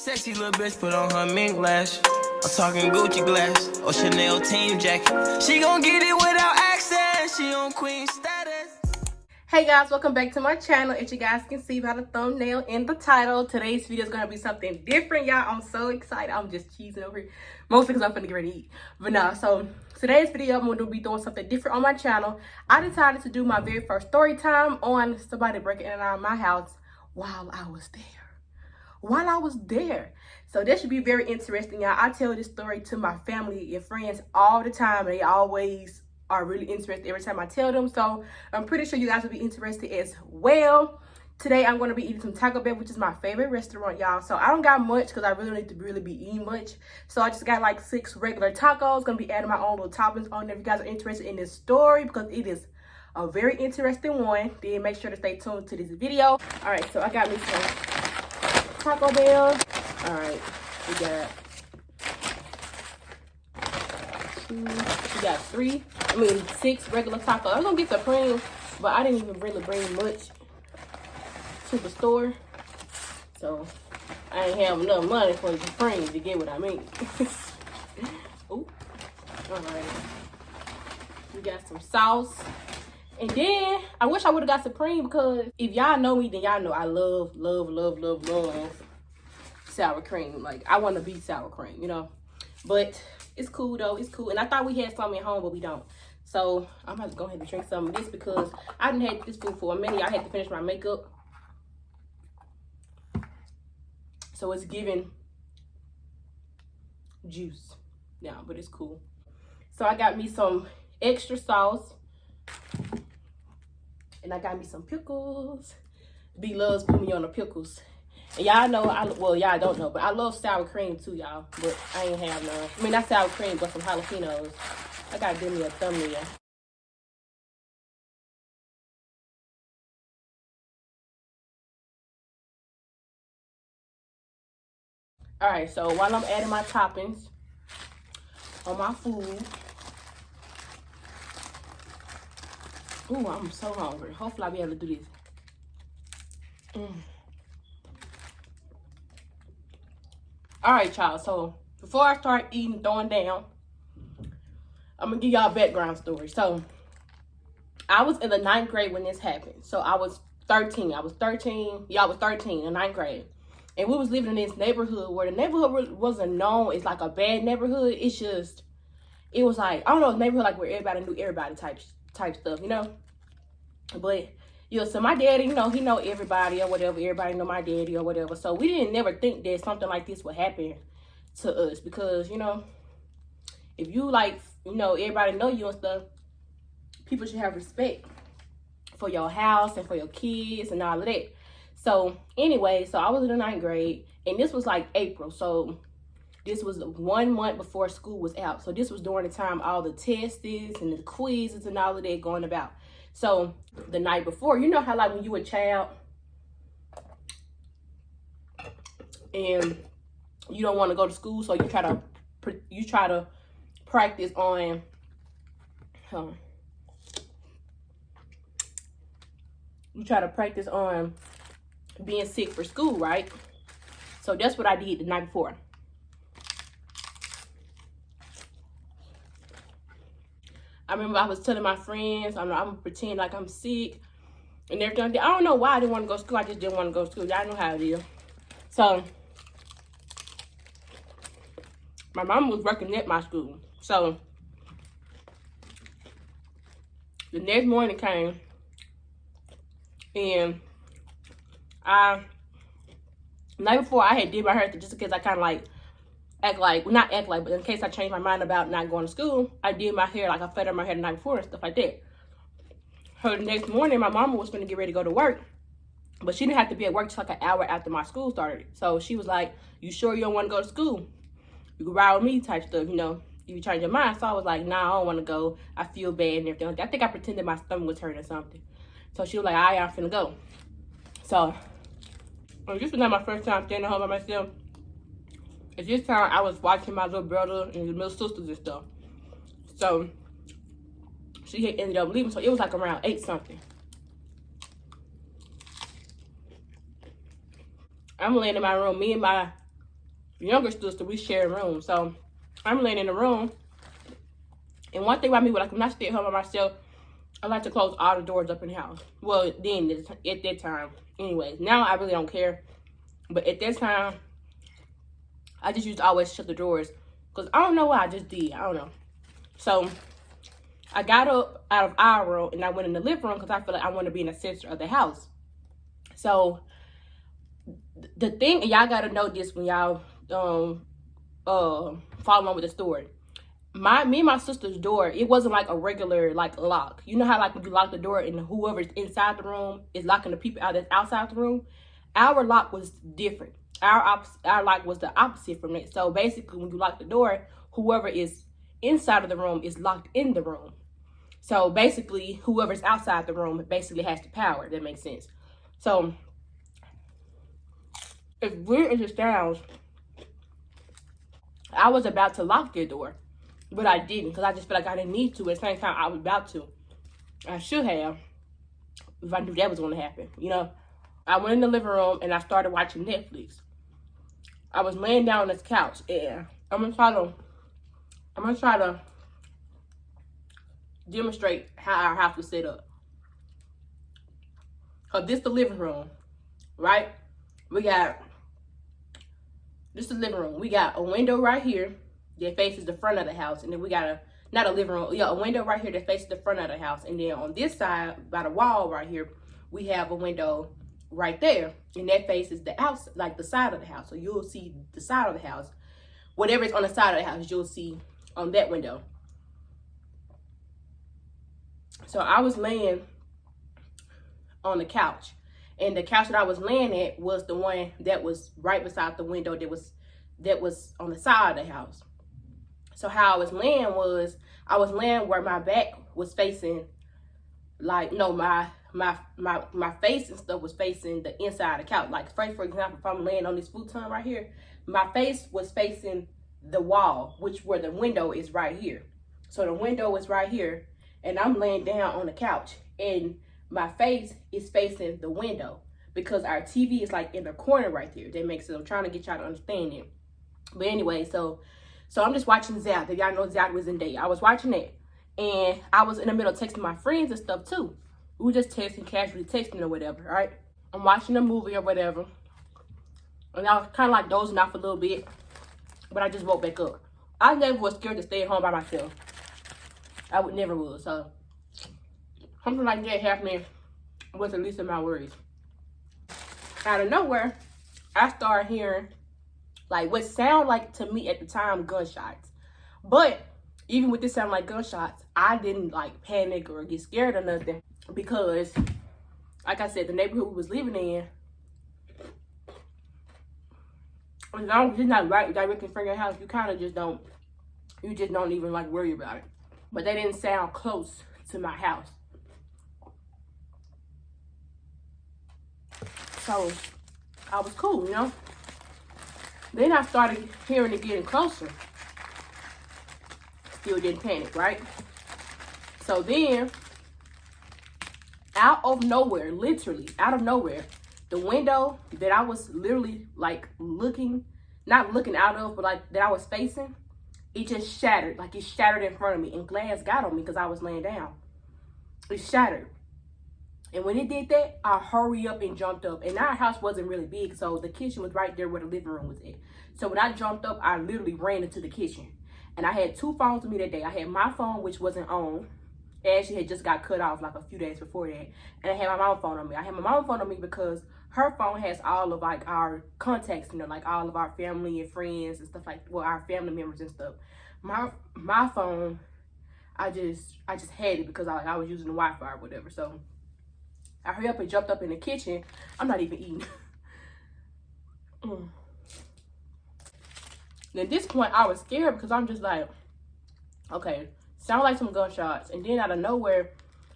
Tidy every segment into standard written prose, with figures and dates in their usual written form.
Sexy little bitch put on her mink lash. I'm talking Gucci glass or Chanel team jacket. She gon' get it without accent. She on queen status. Hey guys, welcome back to my channel. As you guys can see by the thumbnail and the title, today's video is gonna be something different, y'all. I'm so excited. I'm just cheesing over here, mostly because I'm finna get ready to eat. But no, so today's video I'm gonna be doing something different on my channel. I decided to do my very first story time on somebody breaking in and out of my house while I was there. So this should be very interesting, y'all. I tell this story to my family and friends all the time. They always are really interested every time I tell them. So I'm pretty sure you guys will be interested as well. Today I'm going to be eating some Taco Bell, which is my favorite restaurant, y'all. So I don't got much because I really don't need to really be eating much. So I just got like 6 regular tacos. Going to be adding my own little toppings on there if you guys are interested in this story, because it is a very interesting one. Then make sure to stay tuned to this video. All right, so I got me some Taco Bell. All right, we got 6 regular tacos. I was gonna get Supreme, but I didn't even really bring much to the store, so I ain't have enough money for the Supreme, if you get what I mean. Ooh, all right. We got some sauce. And then I wish I would have got Supreme, because if y'all know me, then y'all know I love sour cream. Like, I want to be sour cream, you know. But it's cool though, it's cool. And I thought we had some at home, but we don't. So I'm about to go ahead and drink some of this because I didn't have this food for a minute. I had to finish my makeup. So it's giving juice now, but it's cool. So I got me some extra sauce. And I got me some pickles. B loves put me on the pickles. And y'all know, y'all don't know, but I love sour cream too, y'all. But I ain't have none. I mean, not sour cream, but some jalapenos. I gotta give me a thumbnail. All right, so while I'm adding my toppings on my food. Ooh, I'm so hungry. Hopefully I'll be able to do this. All right, y'all. So before I start eating, throwing down, I'm gonna give y'all a background story. So I was in the 9th grade when this happened. So I was 13. I was 13. Y'all was 13 in 9th grade. And we was living in this neighborhood where the neighborhood wasn't known as like a bad neighborhood. It's just, it was like, I don't know, a neighborhood like where everybody knew everybody type stuff, you know? But, you know, so my daddy, you know, he know everybody or whatever. Everybody know my daddy or whatever. So we didn't never think that something like this would happen to us, because, you know, if you like, you know, everybody know you and stuff, people should have respect for your house and for your kids and all of that. So anyway, so I was in the 9th grade, and this was like April. So this was 1 month before school was out. So this was during the time all the tests and the quizzes and all of that going about. So the night before, you know how like when you a child and you don't want to go to school, so you try to practice on being sick for school, right? So that's what I did the night before. I remember I was telling my friends, I'm gonna pretend like I'm sick and everything. I don't know why I didn't want to go to school. I just didn't want to go to school. Y'all know how it is. So my mom was working at my school. So the next morning came, and the night before I had did my hair just in case I kind of like not act like, but in case I changed my mind about not going to school, I did my hair, like I fed up my hair the night before and stuff like that. So the next morning, my mama was gonna get ready to go to work, but she didn't have to be at work till like an hour after my school started. So she was like, "You sure you don't want to go to school? You can ride with me," type stuff, you know, if you change your mind. So I was like, "Nah, I don't want to go. I feel bad and everything." I think I pretended my stomach was hurting or something. So she was like, "All right, I'm finna go." So this was not my first time staying at home by myself. At this time, I was watching my little brother and his little sisters and stuff. So she had ended up leaving. So it was like around 8 something. I'm laying in my room. Me and my younger sister, we share a room. So I'm laying in the room. And one thing about me, like when I stay at home by myself, I like to close all the doors up in the house. Well, then, at that time. Anyways, now I really don't care. But at that time, I just used to always shut the doors. Because I don't know what I just did. I don't know. So I got up out of our room and I went in the living room because I feel like I want to be in the center of the house. So the thing, and y'all got to know this when y'all follow along with the story. Me and my sister's door, it wasn't like a regular like lock. You know how like when you lock the door and whoever's inside the room is locking the people out that's outside the room? Our lock was different. Our lock was the opposite from that. So basically when you lock the door, whoever is inside of the room is locked in the room. So basically whoever's outside the room basically has the power, if that makes sense. So as weird as it sounds, I was about to lock their door. But I didn't, because I just feel like I didn't need to. At the same time, I was about to. I should have, if I knew that was going to happen, you know. I went in the living room, and I started watching Netflix. I was laying down on this couch, and I'm going to try to demonstrate how our house was set up. Because this is the living room, right? This is the living room. We got a window right here that faces the front of the house, and then we got not a living room, a window right here that faces the front of the house, and then on this side by the wall right here we have a window right there, and that faces the house, like the side of the house. So you'll see the side of the house, whatever is on the side of the house, you'll see on that window. So I was laying on the couch, and the couch that I was laying at was the one that was right beside the window that was on the side of the house. So how I was laying was, I was laying where my back was facing, like, no, my face and stuff was facing the inside of the couch. Like, for example, if I'm laying on this futon right here, my face was facing the wall, where the window is right here. So the window is right here, and I'm laying down on the couch, and my face is facing the window because our TV is like in the corner right there. That makes sense. I'm trying to get y'all to understand it. But anyway, so I'm just watching Zap. If y'all know Zap was in day, I was watching it, and I was in the middle of texting my friends and stuff too. We were just texting, casually texting or whatever, right? I'm watching a movie or whatever, and I was kind of like dozing off a little bit, but I just woke back up. I never was scared to stay at home by myself. I would never was. So something like that happening was the least of my worries. Out of nowhere, I started hearing like what sound like to me at the time gunshots. But even with this sound like gunshots, I didn't like panic or get scared or nothing, because like I said, the neighborhood we was living in, as long as it's not right directly in front of your house, you kind of just don't even like worry about it. But they didn't sound close to my house. So I was cool, you know. Then I started hearing it getting closer. Still didn't panic, right? So then, out of nowhere, literally out of nowhere, the window that I was literally like not looking out of, but like that I was facing, it just shattered. Like it shattered in front of me, and glass got on me because I was laying down. It shattered. And when it did that, I hurried up and jumped up. And our house wasn't really big, so the kitchen was right there where the living room was at. So when I jumped up, I literally ran into the kitchen. And I had two phones with me that day. I had my phone, which wasn't on. Ashley had just got cut off like a few days before that. And I had my mom's phone on me. I had my mom's phone on me because her phone has all of like our contacts in there, like all of our family and friends and stuff, like, well, our family members and stuff. My phone, I just had it because I was using the Wi-Fi or whatever. So I hurried up and jumped up in the kitchen. I'm not even eating. And at this point, I was scared because I'm just like, okay, sound like some gunshots. And then out of nowhere,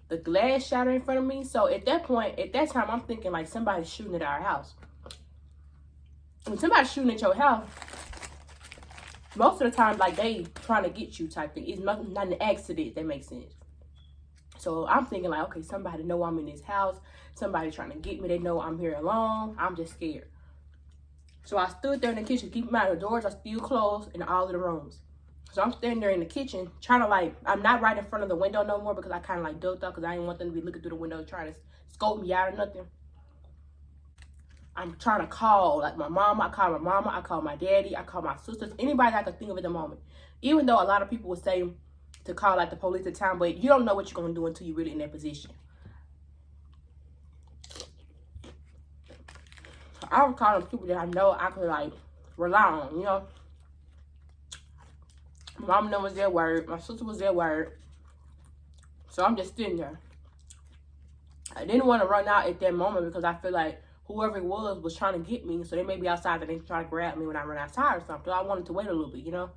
the glass shattered in front of me. So at that time, I'm thinking like somebody's shooting at our house. When somebody's shooting at your house, most of the time, like, they trying to get you type thing. It's not an accident, that makes sense. So I'm thinking like, okay, somebody know I'm in this house. Somebody trying to get me. They know I'm here alone. I'm just scared. So I stood there in the kitchen. Keep in mind, the doors are still closed in all of the rooms. So I'm standing there in the kitchen trying to like, I'm not right in front of the window no more because I kind of like ducked up because I didn't want them to be looking through the window trying to scope me out or nothing. I'm trying to call like my mama. I call my daddy, I call my sisters, anybody I could think of at the moment. Even though a lot of people would say to call like the police at the time, but you don't know what you're going to do until you're really in that position. So I was calling people that I know I could like rely on, you know. My mom was their word, my sister was their word. So I'm just sitting there. I didn't want to run out at that moment because I feel like whoever it was trying to get me. So they may be outside and they try to grab me when I run outside or something. So I wanted to wait a little bit, you know.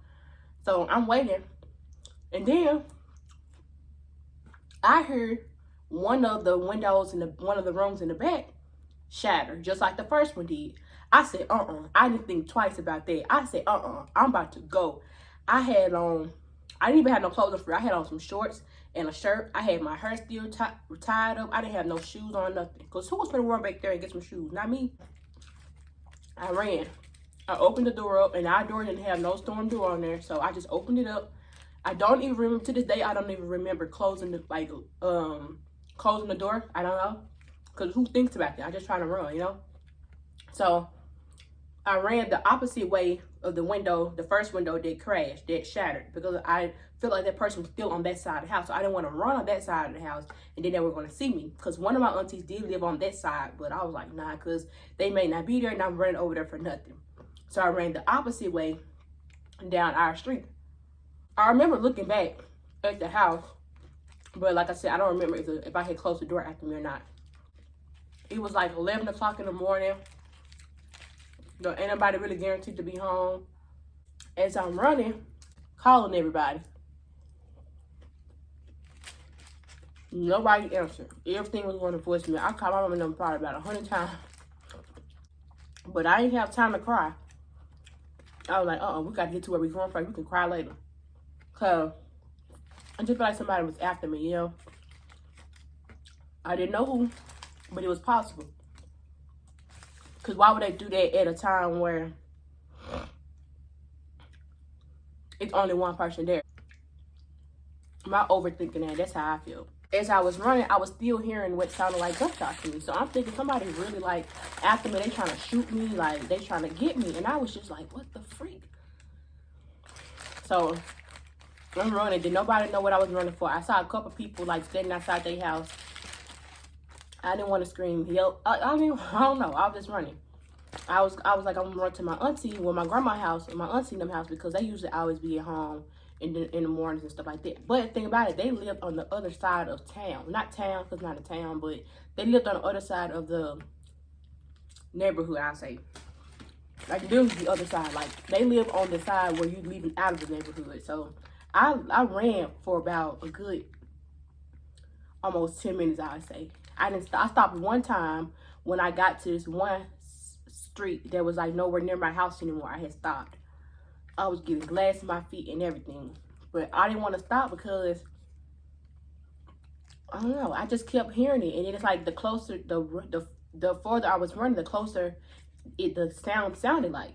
So I'm waiting. And then I heard one of the windows in one of the rooms in the back shatter, just like the first one did. I said, I didn't think twice about that. I said, I'm about to go. I had on, I didn't even have no clothes on free. I had on some shorts and a shirt. I had my hair still tied up. I didn't have no shoes on, nothing. Because who was going to run back there and get some shoes? Not me. I ran. I opened the door up, and our door didn't have no storm door on there. So I just opened it up. I don't even remember, to this day, I don't even remember closing the, like, closing the door. I don't know. Because who thinks about that? I just try to run, you know? So I ran the opposite way of the window, the first window that crashed, that shattered, because I felt like that person was still on that side of the house. So I didn't want to run on that side of the house and then they were going to see me, because one of my aunties did live on that side, but I was like, nah, because they may not be there and I'm running over there for nothing. So I ran the opposite way down our street. I remember looking back at the house, but like I said, I don't remember if I had closed the door after me or not. It was like 11 o'clock in the morning. Ain't nobody really guaranteed to be home. As I'm running, calling everybody. Nobody answered. Everything was going to voicemail. I called my mom and them probably about 100 times. But I didn't have time to cry. I was like, we got to get to where we're going first. We can cry later. Because I just felt like somebody was after me, you know. I didn't know who, but it was possible. Because why would they do that at a time where it's only one person there? My overthinking that, that's how I feel. As I was running, I was still hearing what sounded like gunshots to me. So I'm thinking somebody really like after me. They trying to shoot me, like they trying to get me. And I was just like, what the freak? So I'm running. Did nobody know what I was running for? I saw a couple people like standing outside their house. I didn't want to scream, yell. I don't know. I was just running. I was like, I'm gonna run to my auntie, my grandma's house, and my auntie and them house, because they usually always be at home in the mornings and stuff like that. But the thing about it, they lived on the other side of town. Not town, because not a town, but they lived on the other side of the neighborhood, I say. Like, literally the other side. Like, they live on the side where you're leaving out of the neighborhood. So I ran for about a good almost 10 minutes, I would say. I stopped one time when I got to this one street that was like nowhere near my house anymore. I had stopped. I was getting glass in my feet and everything, but I didn't want to stop because I don't know. I just kept hearing it, and it's like the closer, the further I was running, the closer the sound sounded like.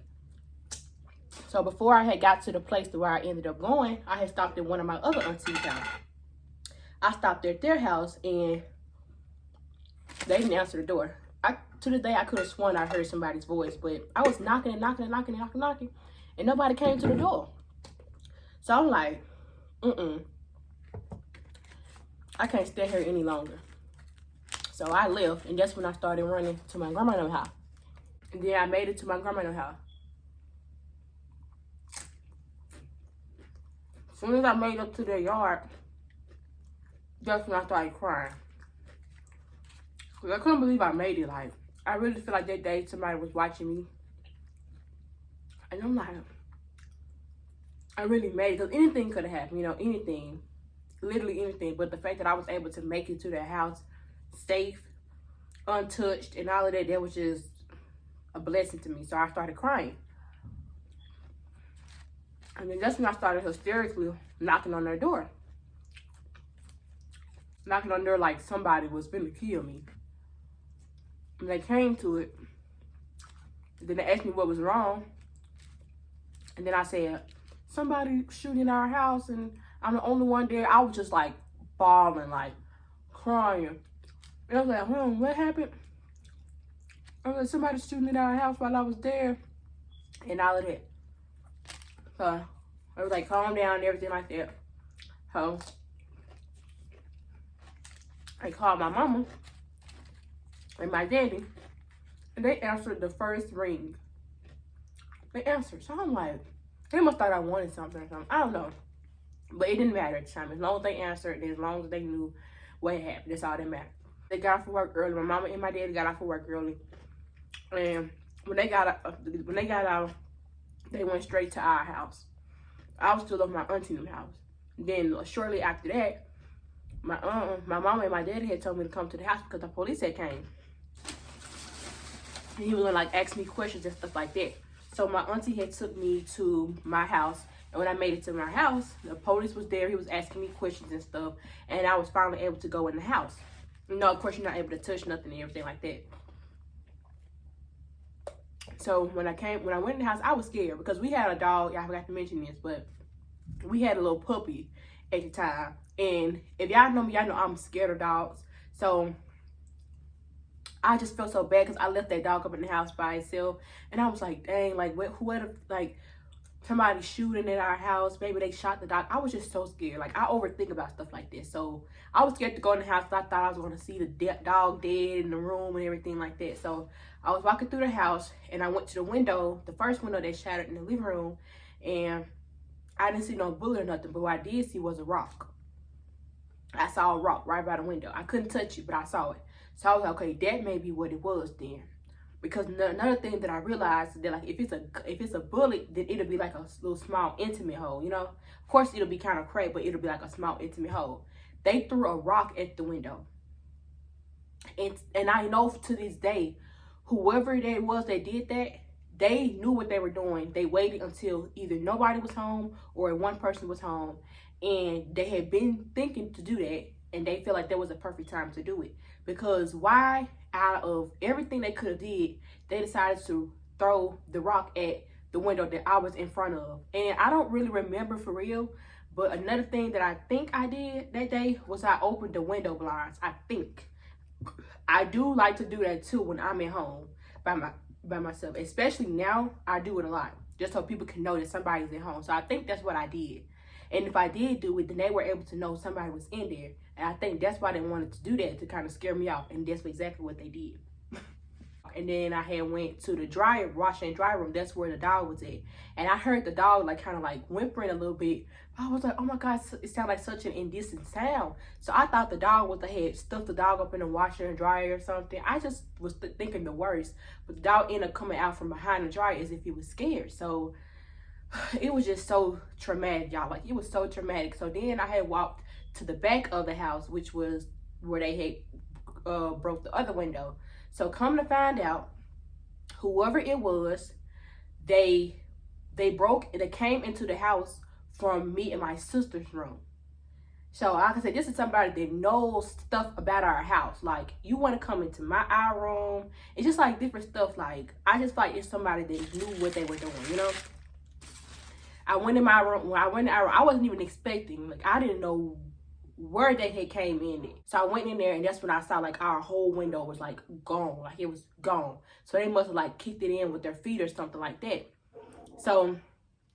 So before I had got to the place where I ended up going, I had stopped at one of my other auntie's house. I stopped at their house and they didn't answer the door. To this day, I could have sworn I heard somebody's voice, but I was knocking and knocking and knocking and knocking and knocking, and nobody came to the door. So I'm like, I can't stay here any longer. So I left, and that's when I started running to my grandma's house. And then I made it to my grandma's house. As soon as I made it to their yard, that's when I started crying. Because I couldn't believe I made it. Like, I really feel like that day somebody was watching me. And I'm like, I really made it. Because anything could have happened, you know, anything. Literally anything. But the fact that I was able to make it to their house safe, untouched, and all of that, that was just a blessing to me. So I started crying. And then that's when I started hysterically knocking on their door. Knocking on their door like somebody was finna kill me. And they came to it. Then they asked me what was wrong. And then I said, somebody shooting in our house and I'm the only one there. I was just like bawling, like crying. And I was like, what happened? I was like, somebody shooting in our house while I was there. And all of that. So I was like, calm down and everything like that. So I called my mama and my daddy. And they answered the first ring. They answered. So I'm like, they must thought I wanted something or something. I don't know. But it didn't matter at the time. As long as they answered and as long as they knew what had happened, that's all that mattered. They got off for work early. My mama and my daddy got off for work early. And when they got out, they went straight to our house. I was still at my auntie's house. Then shortly after that, my mama and my daddy had told me to come to the house because the police had came. And he was gonna like ask me questions and stuff like that. So my auntie had took me to my house. And when I made it to my house, the police was there. He was asking me questions and stuff. And I was finally able to go in the house. No, of course, you're not able to touch nothing and everything like that. So when I went in the house, I was scared because we had a dog. I forgot to mention this, but we had a little puppy at the time. And if y'all know me, y'all know I'm scared of dogs. So I just felt so bad because I left that dog up in the house by itself. And I was like, dang, like, what if, like, somebody shooting at our house, maybe they shot the dog. I was just so scared. Like, I overthink about stuff like this. So I was scared to go in the house. I thought I was going to see the dog dead in the room and everything like that. So I was walking through the house and I went to the window, the first window that shattered in the living room. And I didn't see no bullet or nothing, but what I did see was a rock. I saw a rock right by the window. I couldn't touch it, but I saw it. So I was like, okay, that may be what it was then. Because another thing that I realized is that, like, if it's a bullet, then it'll be like a little small intimate hole, you know? Of course, it'll be kind of cracked, but it'll be like a small intimate hole. They threw a rock at the window. And I know to this day, whoever that was that did that, they knew what they were doing. They waited until either nobody was home or one person was home. And they had been thinking to do that. And they feel like that was a perfect time to do it. Because why, out of everything they could have did, they decided to throw the rock at the window that I was in front of. And I don't really remember for real. But another thing that I think I did that day was I opened the window blinds. I think. I do like to do that too when I'm at home by myself. Especially now, I do it a lot. Just so people can know that somebody's at home. So I think that's what I did. And if I did do it, then they were able to know somebody was in there. And I think that's why they wanted to do that, to kind of scare me off. And that's exactly what they did. And then I had went to the wash and dry room. That's where the dog was at. And I heard the dog like kind of like whimpering a little bit. I was like, oh my God, it sounded like such an indecent sound. So I thought the dog had stuffed the dog up in the washer and dryer or something. I just was thinking the worst. But the dog ended up coming out from behind the dryer as if he was scared. So it was just so traumatic, y'all. Like, it was so traumatic. So then I had walked to the back of the house, which was where they had broke the other window. So come to find out, whoever it was, they came into the house from me and my sister's room. So like I said, this is somebody that knows stuff about our house. Like, you want to come into our room. It's just like different stuff. Like, I just feel like it's somebody that knew what they were doing, you know? I went in my room. When I went in our room, I wasn't even expecting. Like, I didn't know where they had came in. So I went in there, and that's when I saw like our whole window was like gone. Like, it was gone. So they must have like kicked it in with their feet or something like that. So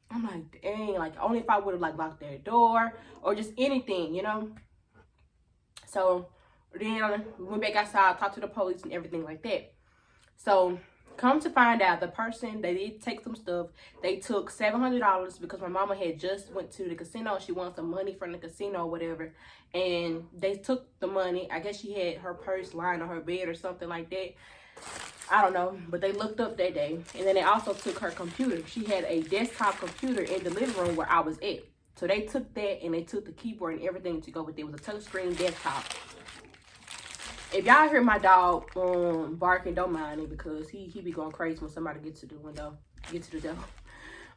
I'm like, dang, like, only if I would have like locked their door or just anything, you know? So then we went back outside, talked to the police and everything like that. So come to find out, the person, they did take some stuff. They took $700 because my mama had just went to the casino. She wanted some money from the casino or whatever. And they took the money. I guess she had her purse lying on her bed or something like that. I don't know, but they looked up that day. And then they also took her computer. She had a desktop computer in the living room where I was at. So they took that and they took the keyboard and everything to go with it. It was a touchscreen desktop. If y'all hear my dog barking, don't mind it because he be going crazy when somebody gets to the window, get to the door.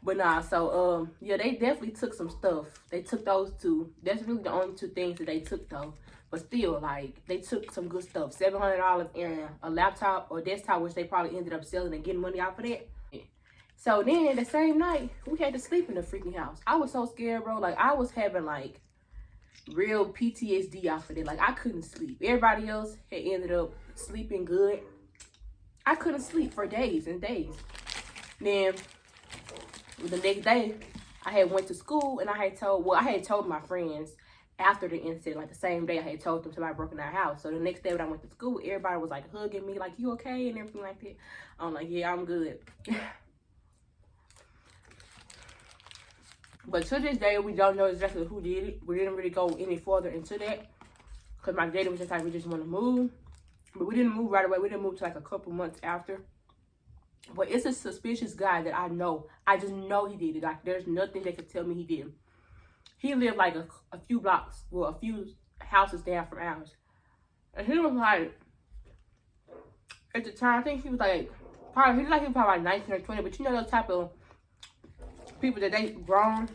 But nah, so yeah, they definitely took some stuff. They took those two. That's really the only two things that they took though. But still, like, they took some good stuff. $700 in a laptop or desktop, which they probably ended up selling and getting money off of that. So then the same night, we had to sleep in the freaking house. I was so scared, bro. Like, I was having, like, real PTSD off of it. Like, I couldn't sleep. Everybody else had ended up sleeping good. I couldn't sleep for days and days. Then the next day, I had went to school and I had told my friends after the incident, like the same day I had told them somebody broke in our house. So the next day when I went to school, everybody was like hugging me, like, you okay? And everything like that. I'm like, yeah, I'm good. But to this day, we don't know exactly who did it. We didn't really go any further into that. Because my daddy was just like, we just want to move. But we didn't move right away. We didn't move to like a couple months after. But it's a suspicious guy that I know. I just know he did it. Like, there's nothing that could tell me he did it. He lived like a few blocks, well, a few houses down from ours. And he was like, at the time, I think he was like, he was probably like 19 or 20. But you know those type of people that they grown,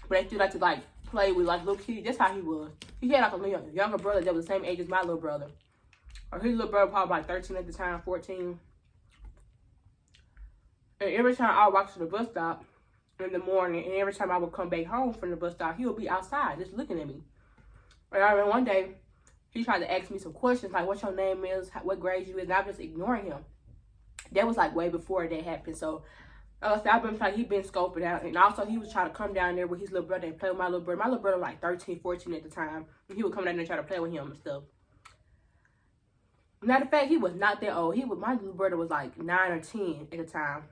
but they still like to like play with like little kids. That's how he was. He had like a younger brother that was the same age as my little brother. Or his little brother probably like 13 at the time, 14. And every time I would walk to the bus stop in the morning, and every time I would come back home from the bus stop, he would be outside just looking at me. And I remember one day, he tried to ask me some questions like, what your name is, what grade you is, and I was just ignoring him. That was like way before that happened. So I've been like, he been scoping out. And also he was trying to come down there with his little brother and play with my little brother. My little brother was like 13, 14 at the time. And he would come down there and try to play with him and stuff. Matter of fact, he was not that old. My little brother was like 9 or 10 at the time.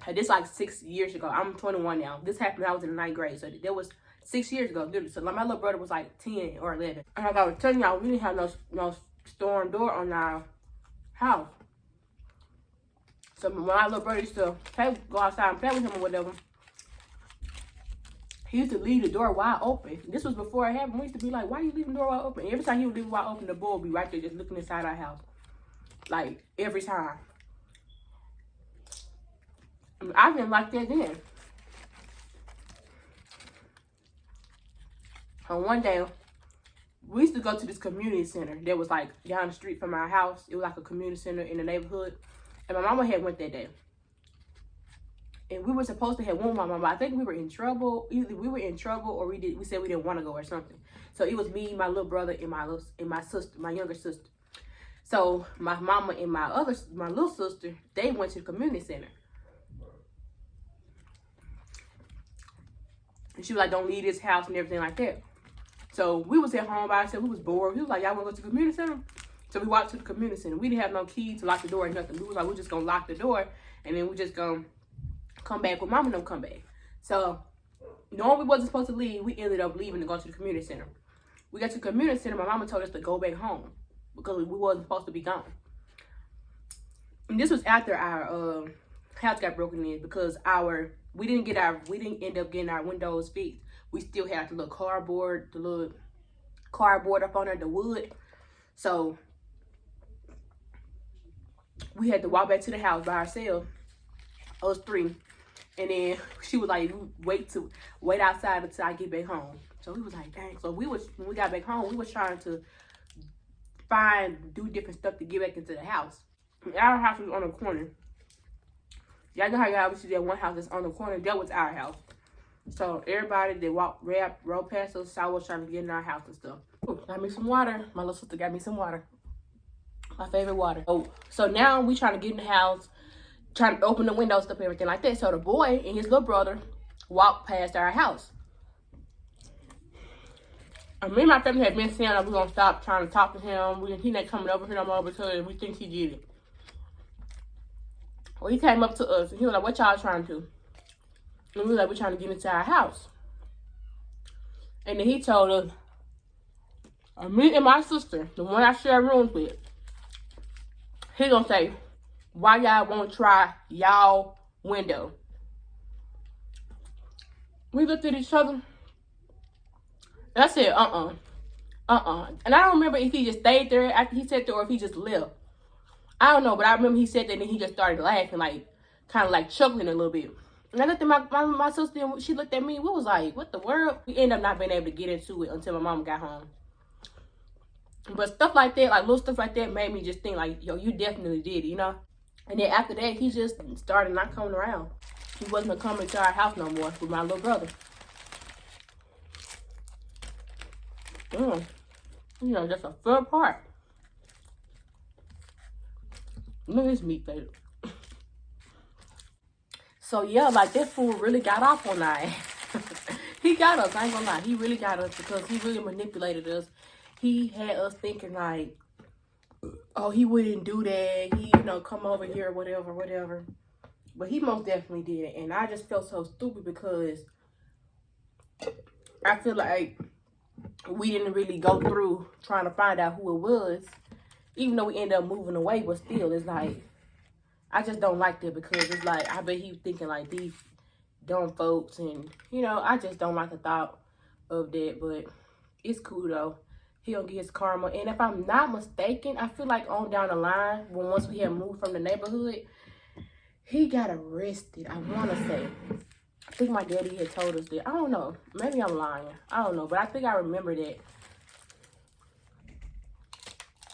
And this like 6 years ago. I'm 21 now. This happened when I was in the 9th grade. So that was 6 years ago, literally. So like, my little brother was like 10 or 11. And like I was telling y'all, we didn't have no storm door on our house. So when my little brother used to go outside and play with him or whatever, he used to leave the door wide open. This was before it happened. We used to be like, why are you leaving the door wide open? And every time he would leave it wide open, the boy would be right there just looking inside our house. Like, every time. I didn't like that then. And one day, we used to go to this community center that was like down the street from our house. It was like a community center in the neighborhood. And my mama had went that day. And we were supposed to have won my mama. I think we were in trouble. Either we were in trouble or we said we didn't want to go or something. So it was me, my little brother, and my sister, my younger sister. So my mama and my little sister, they went to the community center. And she was like, don't leave this house and everything like that. So we was at home by ourselves. We was bored. He was like, y'all want to go to the community center? So we walked to the community center. We didn't have no key to lock the door or nothing. We was like, we're just going to lock the door. And then we're just going to come back when mama don't come back. So knowing we wasn't supposed to leave, we ended up leaving to go to the community center. We got to the community center. My mama told us to go back home because we wasn't supposed to be gone. And this was after our house got broken in because we didn't end up getting our windows fixed. We still had the little cardboard up on there, the wood. So we had to walk back to the house by ourselves, us three. And then she was like, wait outside until I get back home. So we was like, dang. So when we got back home, we was trying to do different stuff to get back into the house. And our house was on the corner. Y'all know how y'all see that one house that's on the corner? That was our house. So everybody that rode past us, I was trying to get in our house and stuff. Ooh, got me some water. My little sister got me some water. My favorite water. So now we trying to get in the house, trying to open the windows, stuff, everything like that. So the boy and his little brother walked past our house. And me and my family had been saying that we're going to stop trying to talk to him. He not coming over here no more because we think he did it. Well, he came up to us and he was like, what y'all trying to do? And we was like, we're trying to get into our house. And then he told us, me and my sister, the one I share rooms with, he gonna say, why y'all won't try y'all window? We looked at each other. And I said, And I don't remember if he just stayed there after he said that or if he just left. I don't know, but I remember he said that and then he just started laughing, like, kind of like chuckling a little bit. And I looked at my sister and she looked at me. We was like, what the world? We ended up not being able to get into it until my mom got home. But stuff like that, like little stuff like that, made me just think like, yo, you definitely did it, you know? And then after that, he just started not coming around. He wasn't coming to our house no more with my little brother. You know, just a fun part. Look at his meat plate. So yeah, like that fool really got off on that. He got us, I ain't gonna lie. He really got us because he really manipulated us. He had us thinking like, oh, he wouldn't do that. He, you know, come over here, whatever. But he most definitely did it. And I just felt so stupid because I feel like we didn't really go through trying to find out who it was. Even though we ended up moving away, but still, it's like, I just don't like that because it's like, I bet he was thinking like these dumb folks. And, you know, I just don't like the thought of that. But it's cool, though. He'll get his karma. And if I'm not mistaken, I feel like on down the line, once we had moved from the neighborhood, he got arrested, I want to say. I think my daddy had told us that. I don't know. Maybe I'm lying. I don't know. But I think I remember that.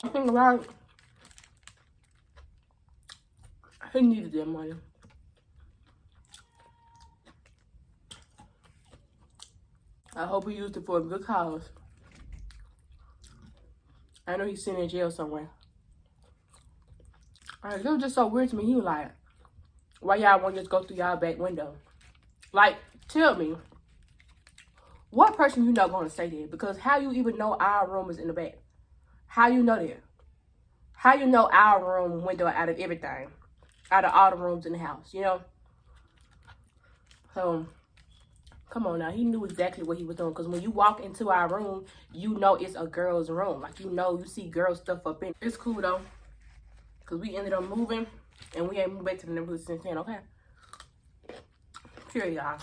I think about it. He needed that money. I hope he used it for a good cause. I know he's sitting in jail somewhere. It was just so weird to me. He was like, why y'all want to just go through y'all back window? Like, tell me, what person you know going to stay there? Because how you even know our room is in the back? How you know that? How you know our room window out of everything? Out of all the rooms in the house, you know? So, come on now. He knew exactly what he was doing. Because when you walk into our room, you know it's a girl's room. Like, you know, you see girl stuff up in it. It's cool, though. Because we ended up moving. And we ain't moved back to the neighborhood since then, okay? Period, y'all.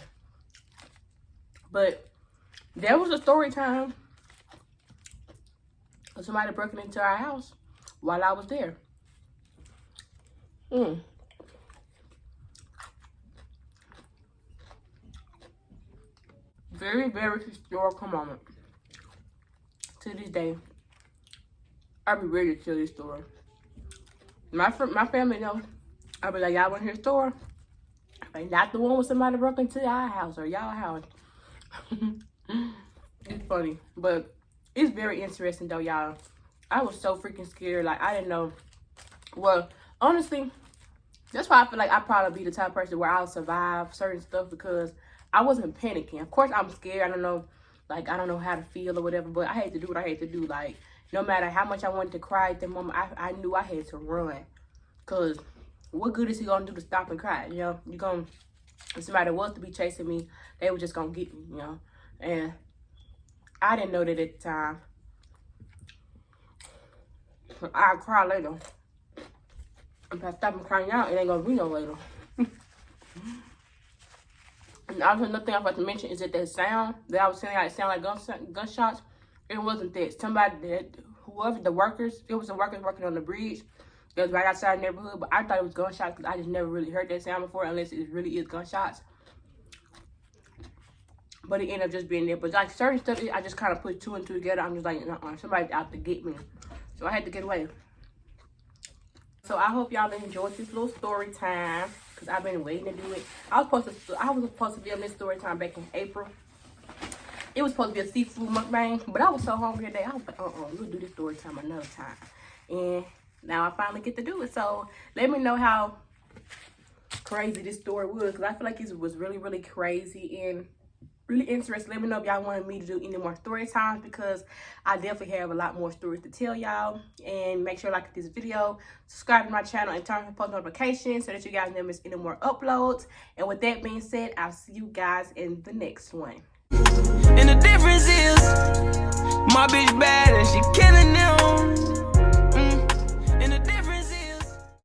But there was a story time of somebody breaking into our house while I was there. Very, very historical moment. To this day, I be ready to tell this story. My family knows. I be like, y'all want to hear a story? Like, not the one with somebody broke into our house or y'all house. It's funny, but it's very interesting though, y'all. I was so freaking scared. Like, I didn't know. Well, honestly, that's why I feel like I'd probably be the type of person where I'll survive certain stuff because I wasn't panicking. Of course, I'm scared. I don't know, like, I don't know how to feel or whatever, but I had to do what I had to do. Like, no matter how much I wanted to cry at that moment, I knew I had to run. Because what good is he going to do to stop and cry? You know, if somebody was to be chasing me, they were just going to get me, you know. And I didn't know that at the time. I'll cry later. If I stop and crying out, it ain't going to be no later. And also another thing I forgot to mention is that sound that I was saying, like, sound like gunshots. It wasn't that. Somebody that, whoever, the workers, it was the workers working on the bridge. It was right outside the neighborhood, but I thought it was gunshots because I just never really heard that sound before unless it really is gunshots. But it ended up just being there. But like certain stuff, I just kind of put two and two together. I'm just like, somebody's out to get me. So I had to get away. So I hope y'all enjoyed this little story time because I've been waiting to do it. I was supposed to be on this story time back in April. It was supposed to be a seafood mukbang, but I was so hungry today. I was like, we'll do this story time another time. And now I finally get to do it. So let me know how crazy this story was because I feel like it was really, really crazy and really interesting. Let me know if y'all wanted me to do any more story times because I definitely have a lot more stories to tell y'all. And make sure you like this video, subscribe to my channel, and turn on post notifications so that you guys never miss any more uploads. And with that being said, I'll see you guys in the next one. And the difference is, my bitch bad and she killing.